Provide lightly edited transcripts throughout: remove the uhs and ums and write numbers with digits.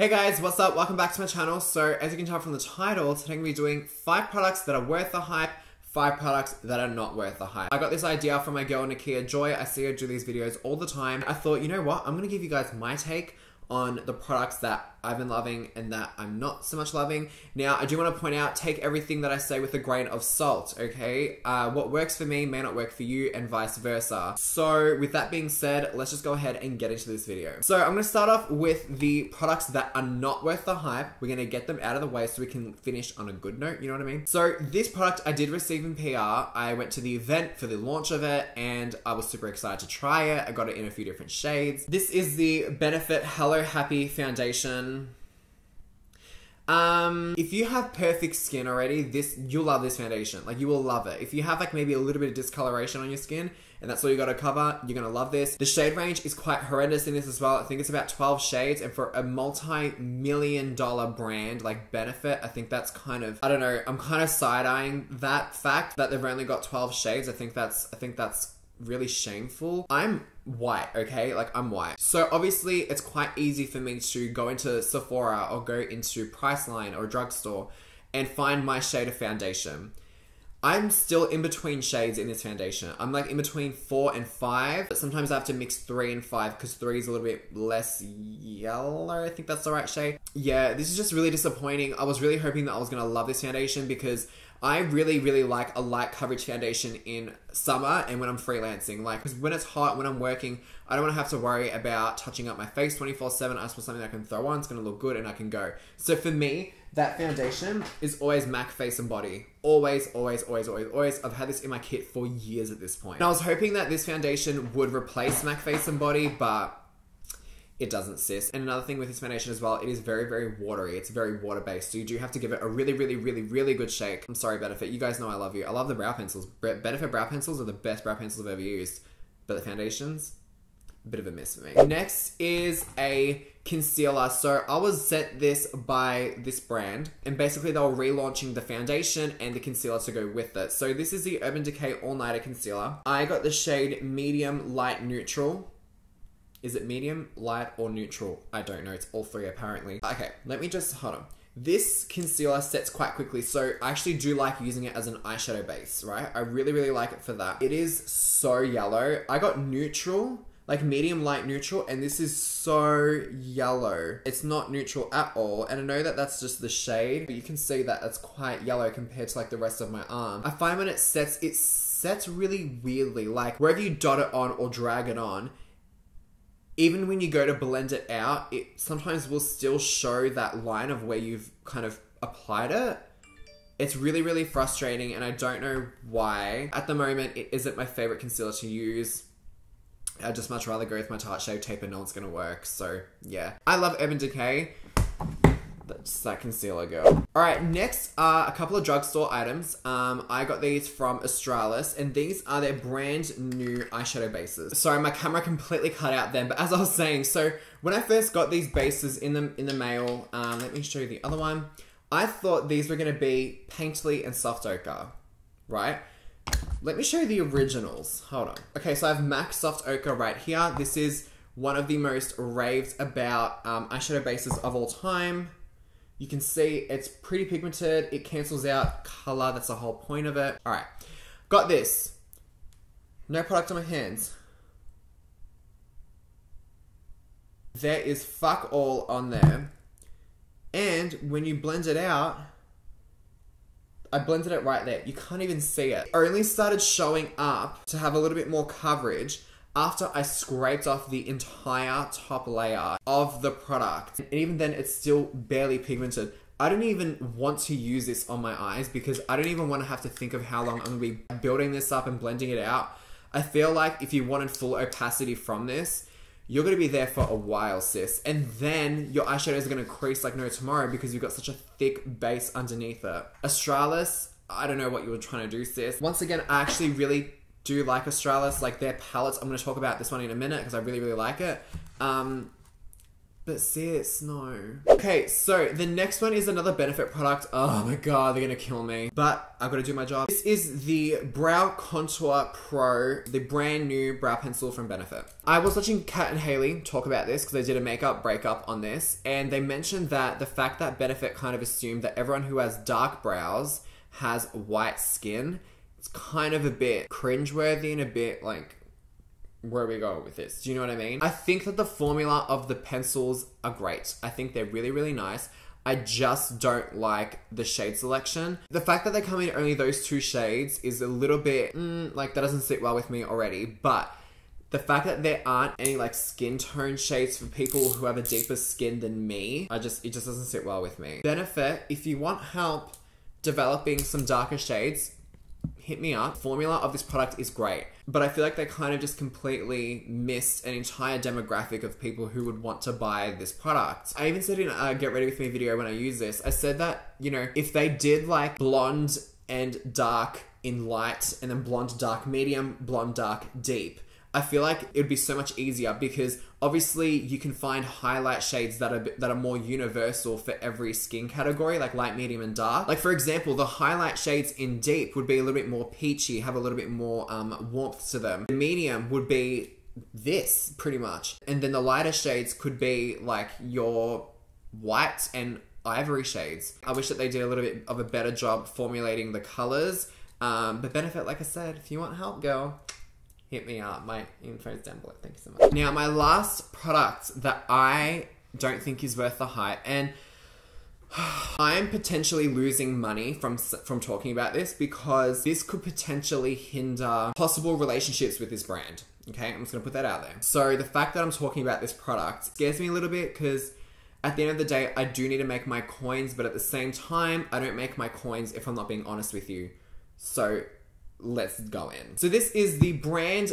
Hey guys, what's up? Welcome back to my channel. So as you can tell from the title, today I'm going to be doing 5 products that are worth the hype, 5 products that are not worth the hype. I got this idea from my girl Nakia Joy. I see her do these videos all the time. I thought, you know what? I'm going to give you guys my take on the products that I've been loving and that I'm not so much loving. Now, I do want to point out, take everything that I say with a grain of salt, okay? What works for me may not work for you and vice versa. So with that being said, let's just go ahead and get into this video. So I'm going to start off with the products that are not worth the hype. We're going to get them out of the way so we can finish on a good note, you know what I mean? So this product I did receive in PR. I went to the event for the launch of it and I was super excited to try it. I got it in a few different shades. This is the Benefit Hello Happy Foundation. If you have perfect skin already, you'll love this foundation. Like, you will love it. If you have like maybe a little bit of discoloration on your skin and that's all you gotta cover, you're gonna love this. The shade range is quite horrendous in this as well. I think it's about 12 shades, and for a multi-million-dollar brand like Benefit, I think that's kind of, I don't know, I'm kind of side-eyeing that fact that they've only got 12 shades. I think that's really shameful. I'm white, okay? Like, I'm white. So obviously it's quite easy for me to go into Sephora or go into Priceline or a drugstore and find my shade of foundation. I'm still in between shades in this foundation. I'm like in between 4 and 5. But sometimes I have to mix 3 and 5 because 3 is a little bit less yellow. I think that's the right shade. Yeah, this is just really disappointing. I was really hoping that I was gonna love this foundation because I really like a light coverage foundation in summer and when I'm freelancing. Like, because when it's hot, when I'm working, I don't want to have to worry about touching up my face 24/7. I just want something that I can throw on, it's going to look good, and I can go. So for me, that foundation is always MAC Face and Body. Always. I've had this in my kit for years at this point. And I was hoping that this foundation would replace MAC Face and Body, but it doesn't, sis. And another thing with this foundation as well, it is very watery. It's very water-based. So you do have to give it a really good shake. I'm sorry, Benefit. You guys know I love you. I love the brow pencils. Benefit brow pencils are the best brow pencils I've ever used. But the foundations, a bit of a miss for me. Next is a concealer. So I was sent this by this brand, and basically they were relaunching the foundation and the concealer to go with it. So this is the Urban Decay All Nighter Concealer. I got the shade Medium Light Neutral. Is it medium, light, or neutral? I don't know. It's all 3 apparently. Okay, let me just, hold on. This concealer sets quite quickly, so I actually do like using it as an eyeshadow base, right? I really like it for that. It is so yellow. I got neutral, like medium, light, neutral, and this is so yellow. It's not neutral at all, and I know that that's just the shade, but you can see that it's quite yellow compared to like the rest of my arm. I find when it sets really weirdly, like wherever you dot it on or drag it on, even when you go to blend it out, it sometimes will still show that line of where you've kind of applied it. It's really frustrating, and I don't know why. At the moment, it isn't my favorite concealer to use. I'd just much rather go with my Tarte Shave Tape and know it's gonna work, so yeah. I love Urban Decay. That's that concealer, girl. Alright, next are a couple of drugstore items. I got these from Australis, and these are their brand new eyeshadow bases. Sorry, my camera completely cut out then, but as I was saying, so when I first got these bases in the mail, let me show you the other one. I thought these were gonna be Painterly and Soft Ochre, right? Let me show you the originals. Hold on. Okay, so I have MAC Soft Ochre right here. This is one of the most raved about eyeshadow bases of all time. You can see it's pretty pigmented. It cancels out color. That's the whole point of it. All right, got this. No product on my hands. There is fuck all on there. And when you blend it out, I blended it right there. You can't even see it. It only started showing up to have a little bit more coverage after I scraped off the entire top layer of the product. And even then, it's still barely pigmented. I don't even want to use this on my eyes because I don't even want to have to think of how long I'm going to be building this up and blending it out. I feel like if you wanted full opacity from this, you're going to be there for a while, sis. And then your eyeshadows are going to crease like no tomorrow because you've got such a thick base underneath it. Australis, I don't know what you were trying to do, sis. Once again, I actually really do like Australis, like their palettes. I'm going to talk about this one in a minute because I really like it. But But sis, no. Okay, so the next one is another Benefit product. Oh my god, they're gonna kill me. But I've got to do my job. This is the Brow Contour Pro, the brand new brow pencil from Benefit. I was watching Kat and Haley talk about this because they did a makeup breakup on this, and they mentioned that the fact that Benefit kind of assumed that everyone who has dark brows has white skin, it's kind of a bit cringeworthy and a bit like, where we go with this. Do you know what I mean? I think that the formula of the pencils are great. I think they're really, really nice. I just don't like the shade selection. The fact that they come in only those 2 shades is a little bit, like that doesn't sit well with me already. But the fact that there aren't any like skin tone shades for people who have a deeper skin than me, it just doesn't sit well with me. Benefit, if you want help developing some darker shades, hit me up. Formula of this product is great, but I feel like they kind of just completely missed an entire demographic of people who would want to buy this product. I even said in a Get Ready With Me video when I use this, I said that, you know, if they did like blonde and dark in light and then blonde, dark, medium, blonde, dark, deep, I feel like it would be so much easier because obviously you can find highlight shades that are more universal for every skin category, like light, medium, and dark. Like for example, the highlight shades in deep would be a little bit more peachy, have a little bit more warmth to them. The medium would be this pretty much. And then the lighter shades could be like your white and ivory shades. I wish that they did a little bit of a better job formulating the colors. But Benefit, like I said, if you want help, girl, hit me up. My info's down below. Thank you so much. Now, my last product that I don't think is worth the hype, and I'm potentially losing money from talking about this because this could potentially hinder possible relationships with this brand. Okay, I'm just gonna put that out there. So the fact that I'm talking about this product scares me a little bit because at the end of the day, I do need to make my coins, but at the same time, I don't make my coins if I'm not being honest with you. So let's go in. So this is the brand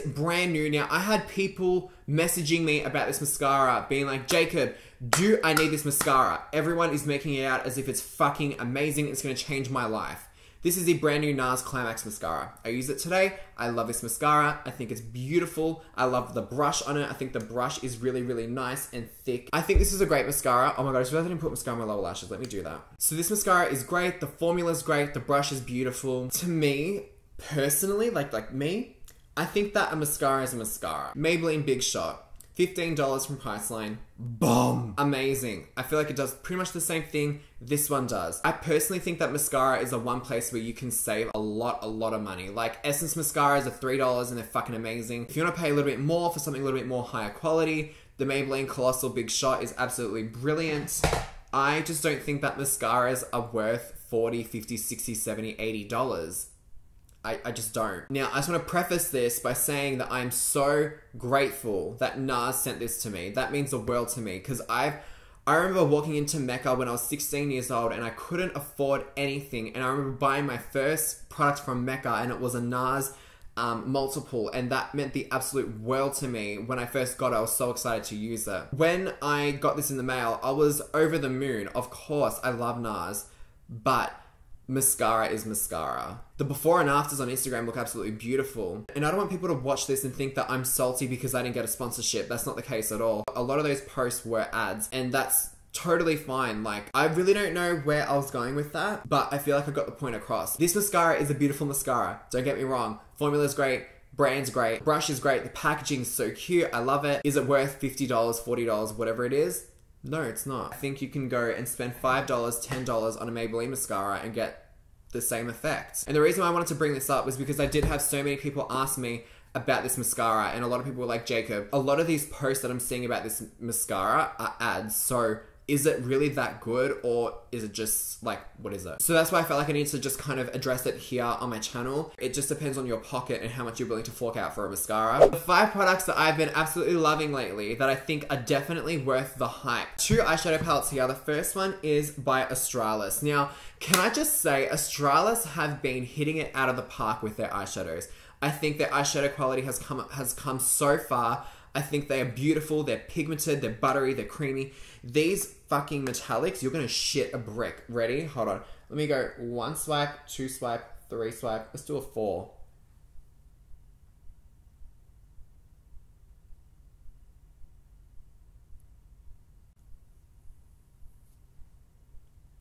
new. Now, I had people messaging me about this mascara being like, Jacob, do I need this mascara? Everyone is making it out as if it's fucking amazing. It's going to change my life. This is the brand new NARS Climax mascara. I use it today. I love this mascara. I think it's beautiful. I love the brush on it. I think the brush is really, really nice and thick. I think this is a great mascara. Oh my god, I just realized I didn't put mascara on my lower lashes. Let me do that. So this mascara is great. The formula is great. The brush is beautiful. To me, personally, like me, I think that a mascara is a mascara. Maybelline Big Shot, $15 from Priceline. Bomb! Amazing. I feel like it does pretty much the same thing this one does. I personally think that mascara is the one place where you can save a lot of money. Like Essence mascaras are $3 and they're fucking amazing. If you want to pay a little bit more for something a little bit more higher quality, the Maybelline Colossal Big Shot is absolutely brilliant. I just don't think that mascaras are worth $40, $50, $60, $70, $80. I just don't. Now, I just want to preface this by saying that I'm so grateful that NARS sent this to me. That means the world to me because I remember walking into Mecca when I was 16 years old and I couldn't afford anything. And I remember buying my first product from Mecca and it was a NARS multiple, and that meant the absolute world to me. When I first got it, I was so excited to use it. When I got this in the mail, I was over the moon. Of course, I love NARS, but mascara is mascara. The before and afters on Instagram look absolutely beautiful. And I don't want people to watch this and think that I'm salty because I didn't get a sponsorship. That's not the case at all. A lot of those posts were ads, and that's totally fine. Like, I really don't know where I was going with that, but I feel like I got the point across. This mascara is a beautiful mascara. Don't get me wrong. Formula's great. Brand's great. Brush is great. The packaging's so cute. I love it. Is it worth $50, $40, whatever it is? No, it's not. I think you can go and spend $5, $10 on a Maybelline mascara and get the same effect. And the reason why I wanted to bring this up was because I did have so many people ask me about this mascara, and a lot of people were like, Jacob, a lot of these posts that I'm seeing about this mascara are ads, so is it really that good, or is it just like, what is it? So that's why I felt like I need to just kind of address it here on my channel. It just depends on your pocket and how much you're willing to fork out for a mascara. The 5 products that I've been absolutely loving lately that I think are definitely worth the hype. 2 eyeshadow palettes here. The first one is by Australis. Now, can I just say, Australis have been hitting it out of the park with their eyeshadows. I think their eyeshadow quality has come so far. I think they are beautiful, they're pigmented, they're buttery, they're creamy. These fucking metallics, you're gonna shit a brick. Ready? Hold on. Let me go 1 swipe, 2 swipe, 3 swipe. Let's do a 4.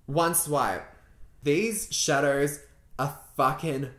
One swipe. These shadows are fucking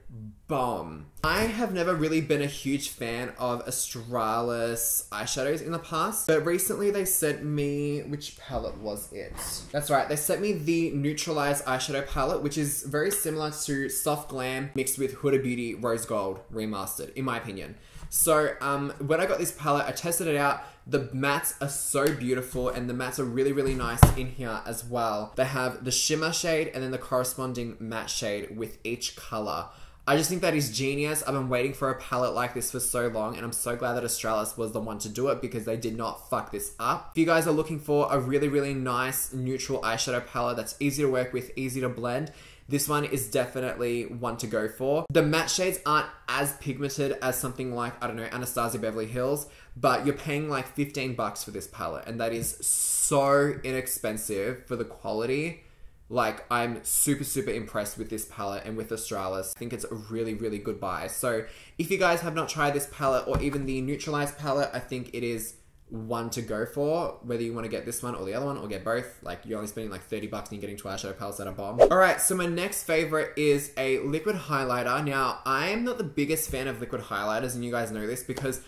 bomb. I have never really been a huge fan of Australis eyeshadows in the past, but recently they sent me, which palette was it? That's right, they sent me the Neutralized eyeshadow palette, which is very similar to Soft Glam mixed with Huda Beauty Rose Gold remastered, in my opinion. So when I got this palette, I tested it out. The mattes are so beautiful, and the mattes are really, really nice in here as well. They have the shimmer shade and then the corresponding matte shade with each color. I just think that is genius. I've been waiting for a palette like this for so long, and I'm so glad that Australis was the one to do it because they did not fuck this up. If you guys are looking for a really, really nice neutral eyeshadow palette that's easy to work with, easy to blend, this one is definitely one to go for. The matte shades aren't as pigmented as something like, I don't know, Anastasia Beverly Hills, but you're paying like 15 bucks for this palette, and that is so inexpensive for the quality. Like, I'm super, super impressed with this palette and with Australis. I think it's a really, really good buy. So if you guys have not tried this palette or even the Neutralized palette, I think it is one to go for, whether you want to get this one or the other one or get both. Like, you're only spending like 30 bucks and you're getting two eyeshadow palettes that are bomb. Alright, so my next favorite is a liquid highlighter. Now, I am not the biggest fan of liquid highlighters, and you guys know this because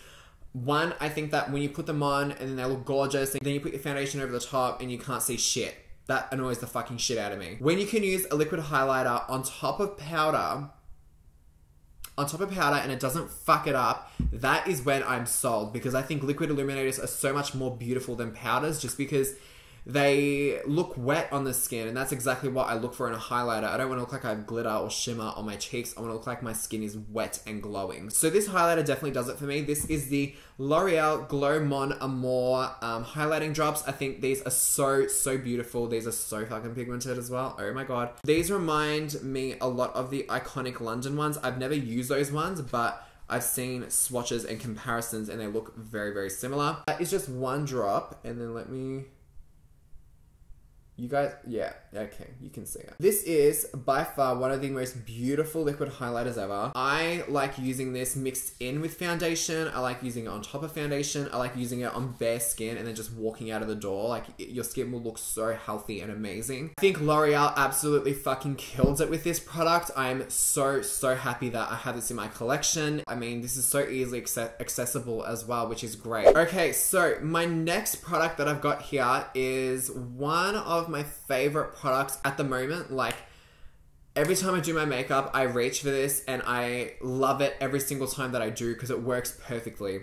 one, I think that when you put them on and then they look gorgeous, and then you put your foundation over the top and you can't see shit. That annoys the fucking shit out of me. When you can use a liquid highlighter on top of powder and it doesn't fuck it up, that is when I'm sold, because I think liquid illuminators are so much more beautiful than powders just because they look wet on the skin, and that's exactly what I look for in a highlighter. I don't want to look like I have glitter or shimmer on my cheeks. I want to look like my skin is wet and glowing. So this highlighter definitely does it for me. This is the L'Oreal Glow Mon Amour highlighting drops. I think these are so beautiful. These are so fucking pigmented as well. Oh my god. These remind me a lot of the iconic London ones. I've never used those ones, but I've seen swatches and comparisons and they look very, very similar. It's just one drop, and then let me... You guys, yeah, okay, you can see it. This is by far one of the most beautiful liquid highlighters ever. I like using this mixed in with foundation. I like using it on top of foundation. I like using it on bare skin and then just walking out of the door. Like, your skin will look so healthy and amazing. I think L'Oreal absolutely fucking kills it with this product. I'm so happy that I have this in my collection. I mean, this is so easily accessible as well, which is great. Okay, so my next product that I've got here is one of my favorite products at the moment. Like, every time I do my makeup, I reach for this and I love it every single time that I do because it works perfectly.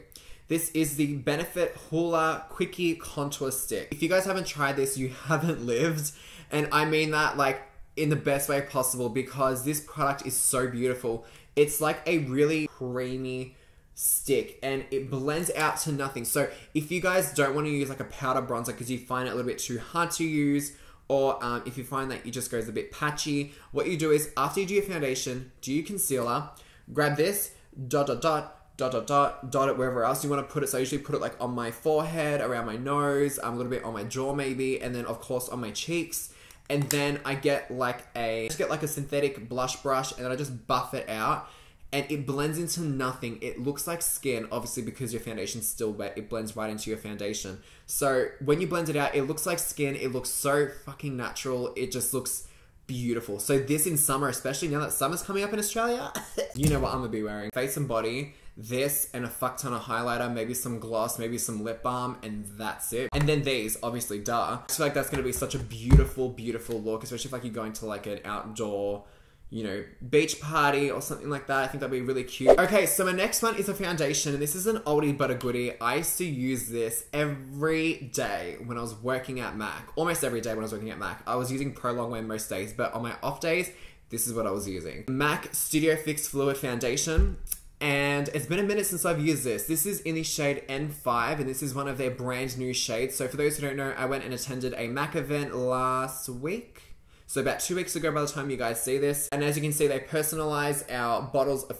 This is the Benefit Hoola Quickie Contour Stick. If you guys haven't tried this, you haven't lived. And I mean that like in the best way possible, because this product is so beautiful. It's like a really creamy stick and it blends out to nothing. So if you guys don't want to use like a powder bronzer because you find it a little bit too hard to use, or if you find that it just goes a bit patchy, what you do is after you do your foundation, do your concealer, grab this, dot it wherever else you want to put it. So I usually put it like on my forehead, around my nose, a little bit on my jaw maybe, and then of course on my cheeks. And then I get like a synthetic blush brush and then I just buff it out. And it blends into nothing. It looks like skin, obviously because your foundation's still wet. It blends right into your foundation. So when you blend it out, it looks like skin. It looks so fucking natural. It just looks beautiful. So this in summer, especially now that summer's coming up in Australia, you know what I'm gonna be wearing. Face and body, this and a fuck ton of highlighter, maybe some gloss, maybe some lip balm, and that's it. And then these, obviously, duh. I feel like that's gonna be such a beautiful, beautiful look, especially if like you're going to like an outdoor, you know, beach party or something like that. I think that'd be really cute. Okay, so my next one is a foundation, and this is an oldie but a goodie. I used to use this every day when I was working at Mac. Almost every day when I was working at Mac. I was using Pro Longwear most days, but on my off days, this is what I was using. Mac Studio Fix Fluid Foundation. And it's been a minute since I've used this. This is in the shade N5, and this is one of their brand new shades. So for those who don't know, I went and attended a Mac event last week. So about 2 weeks ago by the time you guys see this. And as you can see, they personalize our bottles of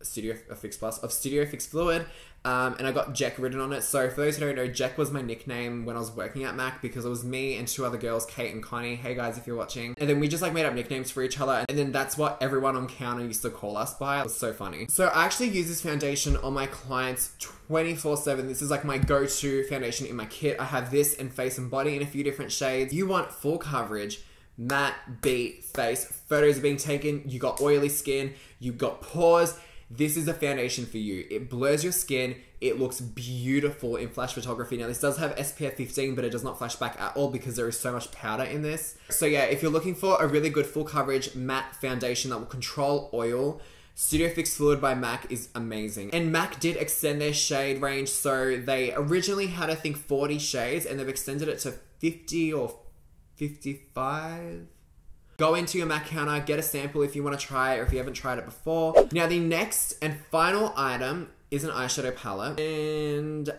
Studio Fix Fluid. And I got Jack written on it. So for those who don't know, Jack was my nickname when I was working at Mac, because it was me and two other girls, Kate and Connie. Hey guys, if you're watching. And then we just like made up nicknames for each other. And then that's what everyone on counter used to call us by. It was so funny. So I actually use this foundation on my clients 24/7. This is like my go-to foundation in my kit. I have this and face and body in a few different shades. You want full coverage, matte, beat, face. Photos are being taken. You got oily skin. You got pores. This is a foundation for you. It blurs your skin. It looks beautiful in flash photography. Now, this does have SPF 15, but it does not flash back at all because there is so much powder in this. So yeah, if you're looking for a really good full coverage matte foundation that will control oil, Studio Fix Fluid by MAC is amazing. And MAC did extend their shade range. So they originally had, I think, 40 shades and they've extended it to 50 or 55. Go into your MAC counter, get a sample if you want to try it or if you haven't tried it before. Now, the next and final item is an eyeshadow palette. And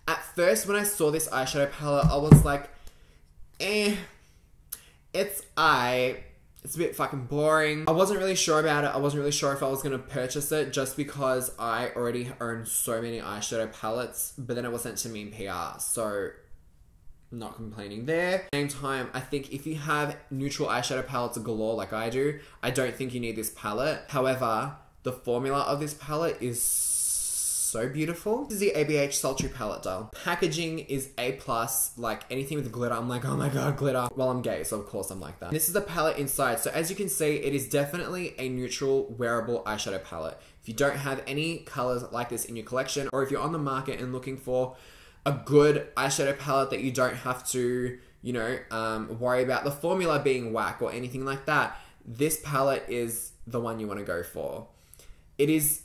at first when I saw this eyeshadow palette, I was like, it's a bit fucking boring. I wasn't really sure about it. I wasn't really sure if I was going to purchase it just because I already own so many eyeshadow palettes, but then it was sent to me in PR, so not complaining there. At the same time, I think if you have neutral eyeshadow palettes galore like I do, I don't think you need this palette. However, the formula of this palette is so beautiful. This is the ABH Sultry palette, doll. Packaging is A+, like anything with glitter, I'm like, oh my god, glitter. Well, I'm gay, so of course I'm like that. This is the palette inside. So as you can see, it is definitely a neutral wearable eyeshadow palette. If you don't have any colors like this in your collection, or if you're on the market and looking for a good eyeshadow palette that you don't have to, you know, worry about the formula being whack or anything like that, this palette is the one you want to go for. It is...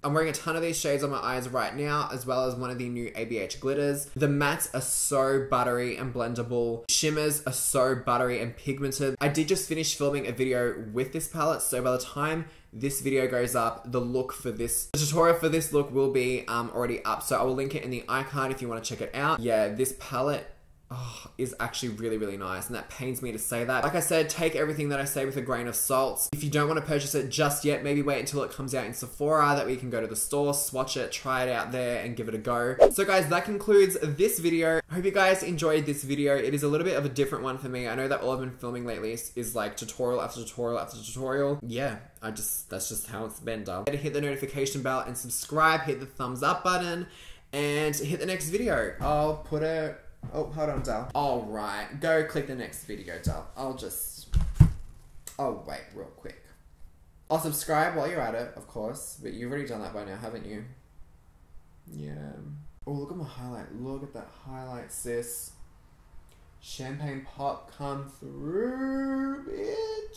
I'm wearing a ton of these shades on my eyes right now, as well as one of the new ABH glitters. The mattes are so buttery and blendable. Shimmers are so buttery and pigmented. I did just finish filming a video with this palette, so by the time this video goes up, the tutorial for this look will be already up. So I will link it in the iCard if you want to check it out. Yeah, this palette is actually really, really nice, and that pains me to say that. Like I said, take everything that I say with a grain of salt. If you don't want to purchase it just yet, maybe wait until it comes out in Sephora, that we can go to the store, swatch it, try it out there, and give it a go. So guys, that concludes this video. I hope you guys enjoyed this video. It is a little bit of a different one for me. I know that all I've been filming lately is like tutorial after tutorial after tutorial. Yeah, that's just how it's been done. Hit the notification bell and subscribe, hit the thumbs up button, and hit the next video. I'll put a... Oh, hold on, Dal. Alright, go click the next video, Dal. I'll wait real quick. I'll subscribe while you're at it, of course, but you've already done that by now, haven't you? Yeah. Oh, look at my highlight. Look at that highlight, sis. Champagne pop come through, bitch.